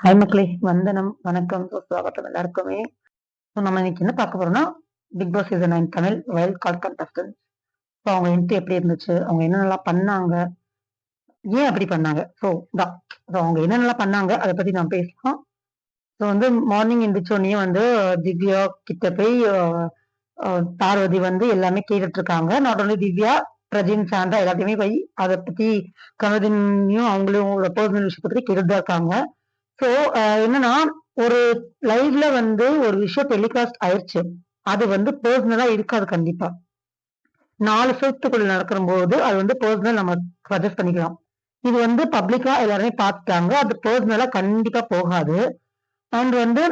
Hi மக்களே, வந்தனம், வணக்கம், சுஸ்வாகத்தம் எல்லாருக்குமே. நம்ம இன்னைக்கு என்ன பார்க்க போறோம்னா, Bigg Boss season 9 Tamil wild card contestant. அவங்க என்ட்ரி எப்படி இருந்துச்சு, அவங்க என்னென்னலாம் பண்ணாங்க, ஏன் அப்படி பண்ணாங்க, அவங்க என்னென்னலாம் பண்ணாங்க அதை பத்தி நான் பேசலாம். ஸோ மார்னிங் எந்திரிச்சோடனே திவ்யா கிட்ட போய் பார்வதி எல்லாமே கேட்டுட்டு இருக்காங்க. Not only Divya, Prajin, Santa எல்லாத்தையுமே போய் அதை பத்தி கமதினியும் அவங்களும் பர்சனல் விஷயத்தை பத்தி கேட்டுட்டு தான் இருக்காங்க. சோ என்னன்னா, ஒரு லைவ்ல ஒரு விஷயம் டெலிகாஸ்ட் ஆயிடுச்சு. அது பர்சனலா இருக்காது கண்டிப்பா. 4 செவத்துக்குள்ள நடக்கிற போது அது பர்சனல் நம்ம சஜஸ்ட் பண்ணிக்கலாம். இது பப்ளிக்கா எல்லாருமே பார்த்துட்டாங்க. அது பர்சனலா கண்டிப்பா போகாது. அண்ட்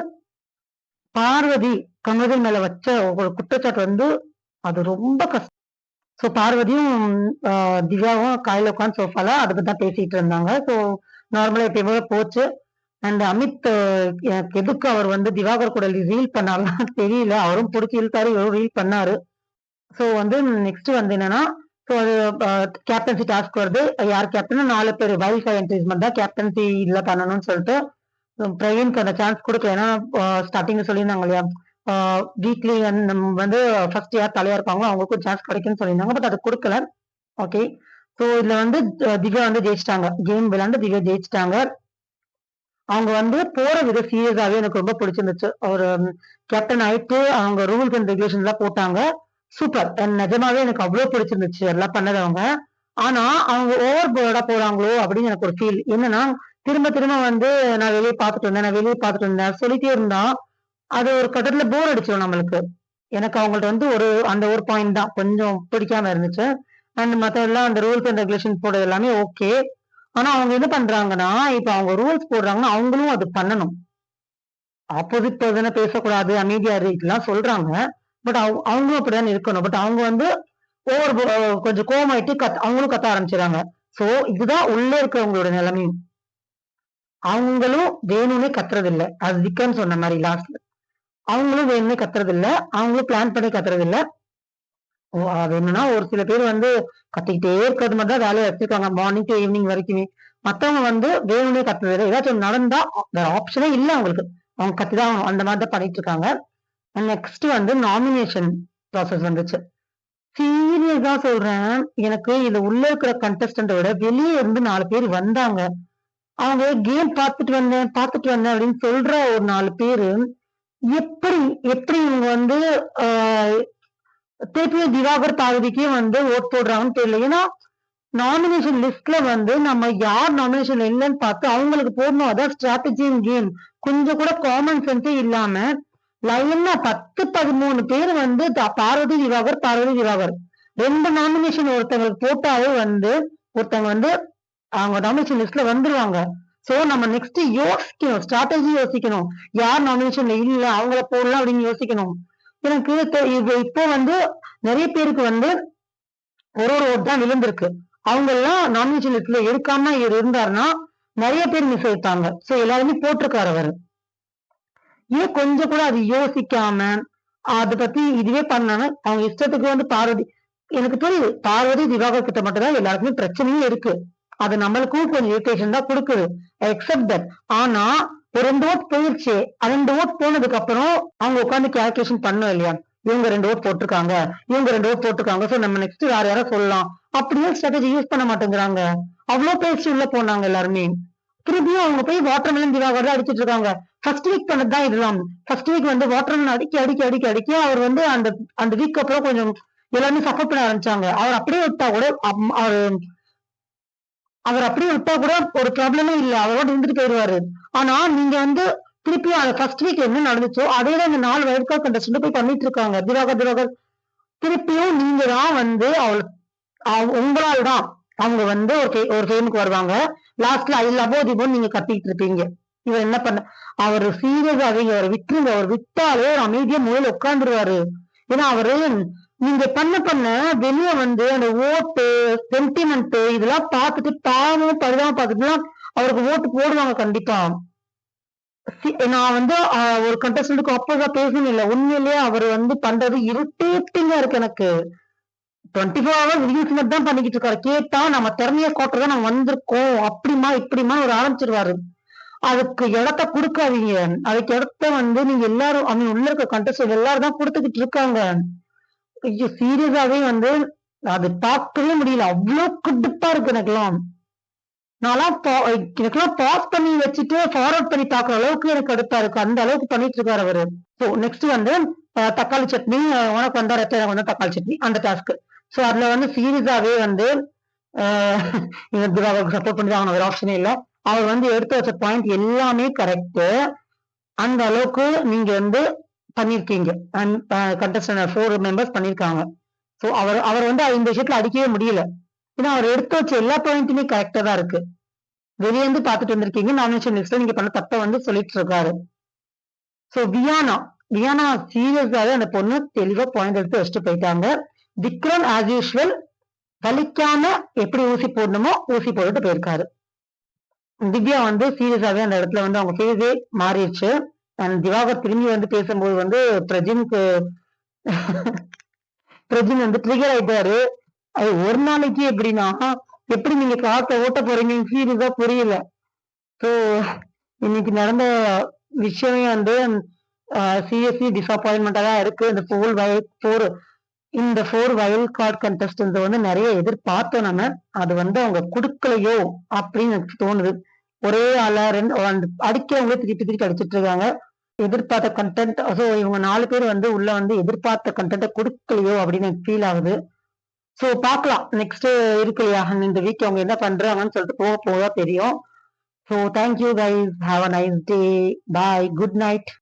பார்வதி கமதன் மேல வச்ச ஒரு குற்றச்சாட்டு அது ரொம்ப கஷ்டம். சோ பார்வதியும் திவ்யாவும் காலையில உட்காந்து சோஃபால அதை பத்தி தான் பேசிட்டு இருந்தாங்க. சோ நார்மலா எப்பயுமே போச்சு. அண்ட் அமித் எனக்கு எதுக்கு அவர் திவாகர் கூட ரீல் பண்ணாருன்னா தெரியல. அவரும் பிடிச்சி இழுத்தாரு, இவரும் ரீல் பண்ணாரு. ஸோ நெக்ஸ்ட் என்னன்னா, ஸோ அது கேப்டன்சி டாஸ்க் வருது. யார் கேப்டன்? 4 பேர் வைல்ட் கார்டு என்ட்ரிஸ் மட்டும் தான் கேப்டன்சி இதுல பண்ணணும்னு சொல்லிட்டு பிரவீனுக்கு அந்த சான்ஸ் கொடுக்கல. ஏன்னா ஸ்டார்டிங்ல சொல்லியிருந்தாங்க இல்லையா, வீக்லி நம்ம ஃபர்ஸ்ட் யார் தலையா இருப்பாங்களோ அவங்களுக்கும் சான்ஸ் கிடைக்கும்னு சொல்லியிருந்தாங்க. பட் அது கொடுக்கல. ஓகே. ஸோ இதுல திவ்யா ஜெயிச்சிட்டாங்க. கேம் விளையாண்டு திவ்யா ஜெயிச்சிட்டாங்க. அவங்க போற விதம் சீரியஸாவே எனக்கு ரொம்ப பிடிச்சிருந்துச்சு. ஒரு கேப்டன் ஆயிட்டு அவங்க ரூல்ஸ் அண்ட் ரெகுலேஷன் எல்லாம் போட்டாங்க. சூப்பர். நிஜமாவே எனக்கு அவ்வளவு பிடிச்சிருந்துச்சு எல்லாம் பண்ணதவங்க. ஆனா அவங்க ஓவர் போர்டா போறாங்களோ அப்படின்னு எனக்கு ஒரு ஃபீல். என்னன்னா, திரும்ப திரும்ப நான் வெளியே பார்த்துட்டு இருந்தேன் சொல்லிட்டே இருந்தா அது ஒரு கட்டத்துல போர் அடிச்சிடும் நம்மளுக்கு. எனக்கு அவங்கள்ட்ட அந்த ஒரு பாயிண்ட் தான் கொஞ்சம் பிடிக்காம இருந்துச்சு. அண்ட் மத்த எல்லாம் அந்த ரூல்ஸ் அண்ட் ரெகுலேஷன் போடுறது எல்லாமே ஓகே. ஆனா அவங்க என்ன பண்றாங்கன்னா, இப்ப அவங்க ரூல்ஸ் போடுறாங்கன்னா அவங்களும் அது பண்ணணும். ஆப்போசிட் பர்சனை பேசக்கூடாது, அமைதியா இருக்கலாம் சொல்றாங்க. பட் அவங்களும் அப்படிதான் இருக்கணும். பட் அவங்க கொஞ்சம் கோவமாயிட்டு அவங்களும் கத்த ஆரம்பிச்சிடறாங்க. சோ இதுதான் உள்ள இருக்கிறவங்களோட நிலைமையும். அவங்களும் வேணும்னே கத்துறது இல்ல. அது விக்ரம் சொன்ன மாதிரி லாஸ்ட்ல அவங்களும் வேணும்னே கத்துறது இல்ல. அவங்களும் பிளான் பண்ணி கத்துறது இல்ல. அது என்னன்னா, ஒரு சில பேர் கத்திக்கிட்டே இருக்கிறது மட்டும் தான் வேலையை வச்சிருக்காங்க மார்னிங் டு ஈவினிங் வரைக்குமே. மத்தவங்க வேணும்னே கத்துறது. ஏதாச்சும் நடந்தா வேற ஆப்ஷனே இல்ல அவங்களுக்கு. அவங்க கத்திதான் அந்த மாதிரி தான் பண்ணிட்டு இருக்காங்க. நெக்ஸ்ட் நாமினேஷன் ப்ராசஸ் வந்துச்சு. சீரியஸா சொல்றேன், எனக்கு இது உள்ள இருக்கிற கண்டஸ்டன்ட விட வெளியே இருந்து 4 பேர் வந்தாங்க. அவங்க கேம் பார்த்துட்டு வந்தேன் அப்படின்னு சொல்ற ஒரு 4 பேரு எப்படி எப்படி இவங்க திருப்பியும் திவாகர் பார்வதிக்கே ஓட் போடுறாங்கன்னு தெரியல. ஏன்னா நாமினேஷன் லிஸ்ட்ல நம்ம யார் நாமினேஷன் இல்லைன்னு பார்த்து அவங்களுக்கு போடணும். அதான் ஸ்ட்ராட்டஜி கேம். கொஞ்சம் கூட காமன் சென்ஸே இல்லாம லைன்னா 10-13 பேர் பார்வதி திவாகர் 2 நாமினேஷன் ஒருத்தவங்களுக்கு போட்டாவே ஒருத்தவங்க அவங்க நாமினேஷன் லிஸ்ட்ல வந்துருவாங்க. சோ நம்ம நெக்ஸ்ட் யோசிக்கணும், ஸ்ட்ராட்டஜி யோசிக்கணும். யார் நாமினேஷன்ல இல்ல அவங்கள போடலாம் அப்படின்னு யோசிக்கணும். எனக்கு இப்போ நிறைய பேருக்கு ஒரு ஓட் தான் விழுந்திருக்கு. அவங்க எல்லாம் நாமினேஷன் லிஸ்ட்ல எடுக்காம இருந்தாருன்னா நிறைய பேர் மிஸ் ஆயிட்டாங்க. சோ எல்லாருமே போட்டிருக்காரு அவரு. ஏன் கொஞ்சம் கூட அது யோசிக்காம அதை பத்தி இதுவே பண்ணாங்க. அவங்க இஷ்டத்துக்கு பார்வதி, எனக்கு தெரியுது பார்வதி திவாகர் கிட்ட மட்டும் தான் எல்லாருக்குமே பிரச்சனையும் இருக்கு. அது நம்மளுக்கும் கொஞ்சம் இரிட்டேஷன் தான் கொடுக்குது. Accept that. ஆனா ஒரு 2 ஓட் போயிருச்சு. 2 ஓட் போனதுக்கு அப்புறம் அவங்க உட்காந்து கால்குலேஷன் பண்ணும் இல்லையா, இவங்க 2 ஓட் போட்டிருக்காங்க, இவங்க 2 ஓட் போட்டிருக்காங்க. சோ நம்ம நெக்ஸ்ட் வேற யாரும் சொல்லலாம் அப்படியே ஸ்ட்ராட்டஜி யூஸ் பண்ண மாட்டேங்கிறாங்க. அவ்வளவு பேசி உள்ள போனாங்க எல்லாருமே. திருப்பியும் அவங்க போய் வாட்டர்மெலன் திவாகர் தான் அடிச்சிட்டு இருக்காங்க. ஃபர்ஸ்ட் வீக் பண்ணதுதான் இதெல்லாம். ஃபர்ஸ்ட் வீக் வாட்டர்மெலன் அடிக்க அவர் அந்த அந்த வீக் அப்புறம் கொஞ்சம் எல்லாருமே சப்போர்ட் பண்ண ஆரம்பிச்சாங்க. அவர் அப்படியே விட்டா கூட அவர் அப்படியே விட்டா கூட ஒரு ப்ராப்ளமே இல்லை, அவரோட இருந்துட்டு போயிடுவாரு. ஆனா நீங்க திருப்பியும் அந்த ஃபர்ஸ்ட் வீக் என்ன நடந்துச்சோ அதே தான் இந்த 4 வைல்ட் கார்டு கண்டஸ்டன்ட் போய் பண்ணிட்டு இருக்காங்க. திவாகர் திருப்பியும் நீங்க தான் உங்களால தான் அவங்க ஒரு ஃபேமுக்கு வருவாங்க. லாஸ்ட்ல ஐ லவ் யூ நீங்க கத்திட்டு இருப்பீங்க. இவர் என்ன பண்ண, அவர் சீரியஸாவே அவரை விட்டுருங்க. அவர் விட்டாலே ஒரு அமைதியா முதல்ல உட்கார்ந்துருவாரு. ஏன்னா அவரு நீங்க பண்ண வெளியே அந்த ஓட்டு சென்டிமெண்ட் இதெல்லாம் பார்த்துட்டு பாவம் பரிதாபம் பார்த்துட்டுலாம் அவருக்கு ஓட்டு போடுவாங்க கண்டிப்பா. நான் ஒரு கண்டஸ்டன்ட்டுக்கு அப்பதான் பேசணும் இல்ல, உண்மையிலேயே அவர் பண்றது இரிட்டேட்டிங்கா இருக்கு எனக்கு. 24 ஹவர்ஸ் ரீல்ஸ் மட்டும் தான் பண்ணிக்கிட்டு இருக்காரு. கேட்டா நம்ம திறமைய கோட்டதான் நம்ம வந்திருக்கோம் அப்படிமா இப்படிமா ஒரு ஆரம்பிச்சிருவாரு. அதுக்கு இடத்த கொடுக்காதீங்க. அதுக்கு இடத்த வந்து நீங்க எல்லாரும் உள்ள இருக்க கண்டஸ்டன்ட் எல்லாரும் தான் கொடுத்துக்கிட்டு இருக்காங்க. ஐயோ சீரியஸாவே வந்து அது பார்க்கவே முடியல. அவ்வளவு கடுப்பா இருக்கு எனக்கெல்லாம். எனக்கெல்லாம் பாஸ் பண்ணி வச்சுட்டு ஃபார்வர்ட் பண்ணி பாக்குற அளவுக்கு எனக்கு கடுப்பா இருக்கு. அந்த அளவுக்கு பண்ணிட்டு இருக்காரு அவரு. ஸோ நெக்ஸ்ட் வந்து தக்காளி சட்னி, உனக்கு வந்தா ரத்த, எனக்கு வந்து தக்காளி சட்னி, அந்த டாஸ்க். ஸோ அதுல வந்து சீரியஸாவே வந்து திவாகருக்கு சப்போர்ட் பண்ணி தான் வேற ஆப்ஷனே இல்லை. அவர் வந்து எடுத்து வச்ச பாயிண்ட் எல்லாமே கரெக்ட். அந்த அளவுக்கு நீங்க வந்து பண்ணிருக்கீங்க. கண்டஸ்டன்ட் 4 மெம்பர்ஸ் பண்ணிருக்காங்க. ஸோ அவர் வந்து இந்த விஷயத்துல அடிக்கவே முடியல. ஏன்னா அவர் எடுத்து வச்ச எல்லா பாயிண்ட்டுமே கரெக்டா தான் இருக்கு. வெளியே இருந்து பாத்துட்டு வந்திருக்கீங்க. நாமினேஷன் லிஸ்ட்ல நீங்க பண்ண தப்ப வந்து சொல்லிட்டு இருக்காரு. ஸோ வியானா சீரியஸாவே அந்த பொண்ணு தெளிவா பாயிண்ட் எடுத்து வச்சுட்டு போயிட்டாங்க. விக்ரம் ஆஸ் யூஸ்வல் வலிக்காம எப்படி ஊசி போடணுமோ ஊசி போட்டுட்டு போயிருக்காரு. திவ்யா வந்து சீரியஸாவே அந்த இடத்துல வந்து அவங்க ஃபேஸே மாறிடுச்சு. அண்ட் திவாகர் திரும்பி வந்து பேசும்போது வந்து பிரஜின் வந்து ட்ரிகர் ஆயிட்டாரு. அது ஒரு நாளைக்கு எப்படின்னா எப்படி நீங்க காத்த ஓட்ட போறீங்க சீரியஸா புரியல. ஸோ இன்னைக்கு நடந்த விஷயமே வந்து சிஎஸ்சி டிசப்பாயின்மெண்டா தான் இருக்கு. இந்த 4 வைல்ட் கார்டு கண்டஸ்டன்ஸ் வந்து நிறைய எதிர்பார்த்தோம் நம்ம. அது வந்து அவங்க கொடுக்கலையோ அப்படின்னு எனக்கு தோணுது. ஒரே ஆளா அடிக்கிறவங்களே திருப்பி அடிச்சிட்டு இருக்காங்க. எதிர்பார்த்த கண்டென்ட், ஸோ இவங்க 4 பேர் வந்து உள்ள வந்து எதிர்பார்த்த கண்டென்ட்டை கொடுக்கலையோ அப்படின்னு எனக்கு ஃபீல் ஆகுது. ஸோ பார்க்கலாம் நெக்ஸ்ட் இருக்கு இல்லையா, இந்த வீக் அவங்க என்ன பண்றாங்கன்னு சொல்லிட்டு போக போக தெரியும். So thank you guys, have a nice day, bye, good night.